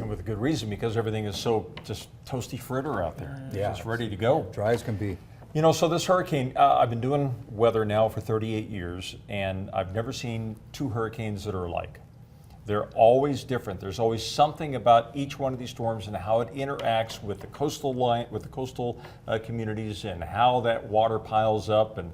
And with a good reason, because everything is so just toasty fritter out there. Yeah. It's ready to go. Dry as can be. You know, so this hurricane, I've been doing weather now for 38 years, and I've never seen two hurricanes that are alike. They're always different. There's always something about each one of these storms and how it interacts with the coastal line, with the coastal communities, and how that water piles up. And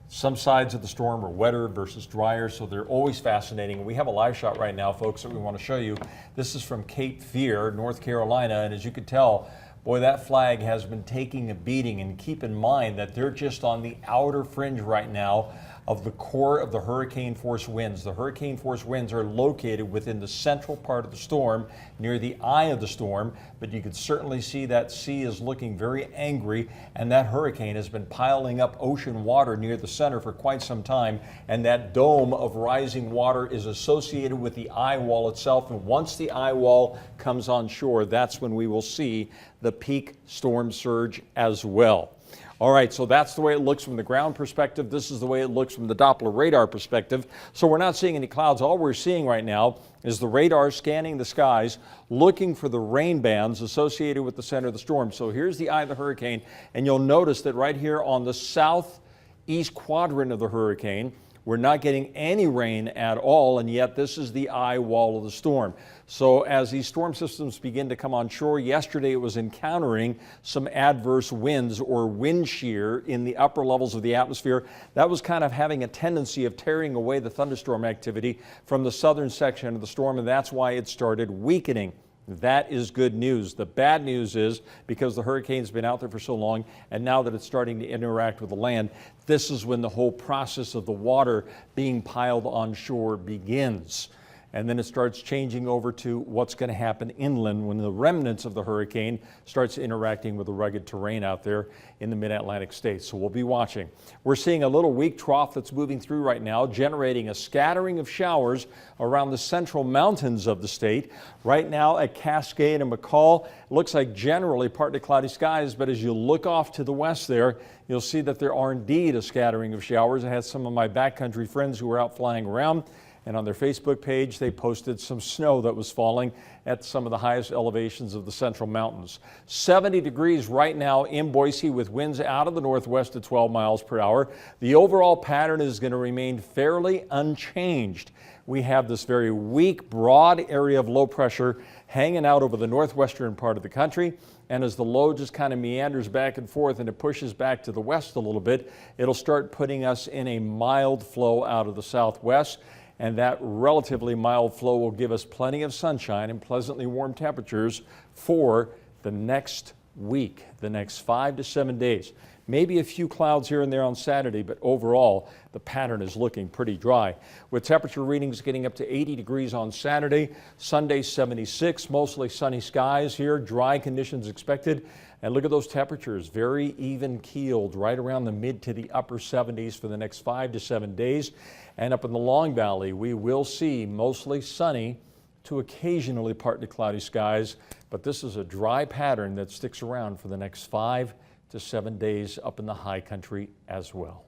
some sides of the storm are wetter versus drier, so they're always fascinating. We have a live shot right now, folks, that we want to show you. This is from Cape Fear, North Carolina, and as you can tell, boy, that flag has been taking a beating. And keep in mind that they're just on the outer fringe right now of the core of the hurricane force winds. The hurricane force winds are located within the central part of the storm, near the eye of the storm, but you can certainly see that sea is looking very angry, and that hurricane has been piling up ocean water near the center for quite some time, and that dome of rising water is associated with the eye wall itself, and once the eye wall comes on shore, that's when we will see the peak storm surge as well. All right, so that's the way it looks from the ground perspective. This is the way it looks from the Doppler radar perspective. So we're not seeing any clouds. All we're seeing right now is the radar scanning the skies, looking for the rain bands associated with the center of the storm. So here's the eye of the hurricane, and you'll notice that right here on the southeast quadrant of the hurricane, we're not getting any rain at all, and yet this is the eye wall of the storm. So as these storm systems begin to come on shore, yesterday it was encountering some adverse winds or wind shear in the upper levels of the atmosphere. That was kind of having a tendency of tearing away the thunderstorm activity from the southern section of the storm, and that's why it started weakening. That is good news. The bad news is, because the hurricane's been out there for so long, and now that it's starting to interact with the land, this is when the whole process of the water being piled on shore begins. And then it starts changing over to what's going to happen inland when the remnants of the hurricane starts interacting with the rugged terrain out there in the mid-Atlantic states. So we'll be watching. We're seeing a little weak trough that's moving through right now, generating a scattering of showers around the central mountains of the state. Right now at Cascade and McCall, it looks like generally partly cloudy skies, but as you look off to the west there, you'll see that there are indeed a scattering of showers. I had some of my backcountry friends who were out flying around, and on their Facebook page, they posted some snow that was falling at some of the highest elevations of the central mountains. 70 degrees right now in Boise with winds out of the northwest at 12 miles per hour. The overall pattern is going to remain fairly unchanged. We have this very weak, broad area of low pressure hanging out over the northwestern part of the country. And as the low just kind of meanders back and forth and it pushes back to the west a little bit, it'll start putting us in a mild flow out of the southwest. And that relatively mild flow will give us plenty of sunshine and pleasantly warm temperatures for the next week, the next 5 to 7 days. Maybe a few clouds here and there on Saturday, but overall, the pattern is looking pretty dry. With temperature readings getting up to 80 degrees on Saturday, Sunday 76, mostly sunny skies here, dry conditions expected. And look at those temperatures, very even keeled, right around the mid to the upper 70s for the next 5 to 7 days. And up in the Long Valley, we will see mostly sunny to occasionally partly cloudy skies, but this is a dry pattern that sticks around for the next 5 to 7 days up in the high country as well.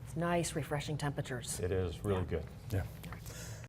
It's nice, refreshing temperatures. It is really good. Yeah.